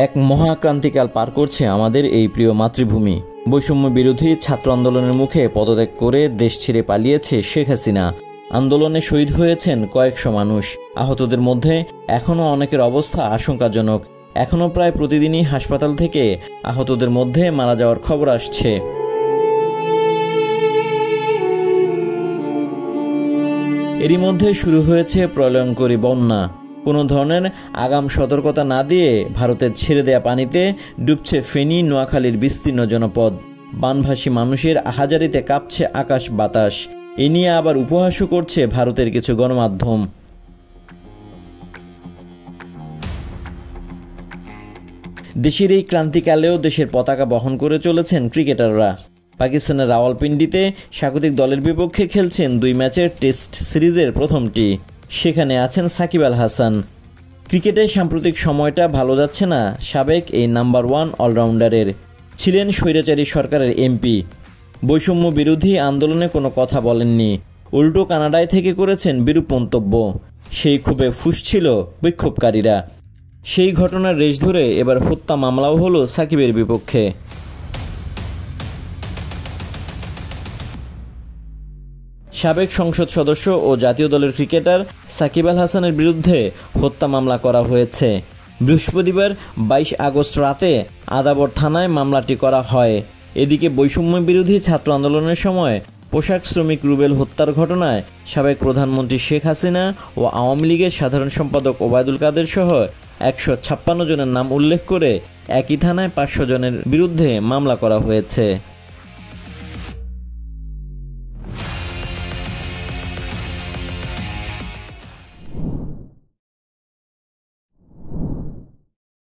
এক মহাক্রান্তিকাল পার করছে আমাদের এই প্রিয় মাতৃভূমি। বৈষম্য বিরোধী ছাত্র আন্দোলনের মুখে পদত্যাগ করে দেশ ছেড়ে পালিয়েছে শেখ হাসিনা। আন্দোলনে শহীদ হয়েছেন কয়েকশো মানুষ। আহতদের মধ্যে এখনও অনেকের অবস্থা আশঙ্কাজনক। এখনও প্রায় প্রতিদিনই হাসপাতাল থেকে আহতদের মধ্যে মারা যাওয়ার খবর আসছে। এরই মধ্যে শুরু হয়েছে প্রলয়ঙ্করী বন্যা। কোনো ধরনের আগাম সতর্কতা না দিয়ে ভারতের ছেড়ে দেয়া পানিতে ডুবছে ফেনী, নোয়াখালীর বিস্তীর্ণ জনপদ। বানভাসী মানুষের আহাজারিতে কাঁপছে আকাশ বাতাস। এ নিয়ে আবার উপহাসও করছে ভারতের কিছু গণমাধ্যম। দেশের এই ক্রান্তিকালেও দেশের পতাকা বহন করে চলেছেন ক্রিকেটাররা। পাকিস্তানের রাওয়ালপিন্ডিতে স্বাগতিক দলের বিপক্ষে খেলছেন 2 ম্যাচের টেস্ট সিরিজের প্রথমটি। সেখানে আছেন সাকিব আল হাসান। ক্রিকেটের সাম্প্রতিক সময়টা ভালো যাচ্ছে না সাবেক এই নাম্বার 1 অলরাউন্ডারের। ছিলেন স্বৈরাচারী সরকারের এমপি। বৈষম্য বিরোধী আন্দোলনে কোনো কথা বলেননি, উল্টো কানাডায় থেকে করেছেন বিরূপ মন্তব্য। সেই ক্ষোভে ফুঁসছিল বিক্ষোভকারীরা। সেই ঘটনার রেশ ধরে এবার হত্যা মামলাও হলো সাকিবের বিপক্ষে। সাবেক সংসদ সদস্য ও জাতীয় দলের ক্রিকেটার সাকিব আল হাসানের বিরুদ্ধে হত্যা মামলা করা হয়েছে। বৃহস্পতিবার 22 আগস্ট রাতে আদাবর থানায় মামলাটি করা হয়। এদিকে বৈষম্য বিরোধী ছাত্র আন্দোলনের সময় পোশাক শ্রমিক রুবেল হত্যার ঘটনায় সাবেক প্রধানমন্ত্রী শেখ হাসিনা ও আওয়ামী লীগের সাধারণ সম্পাদক ওবায়দুল কাদের সহ 156 জনের নাম উল্লেখ করে একই থানায় 500 জনের বিরুদ্ধে মামলা করা হয়েছে।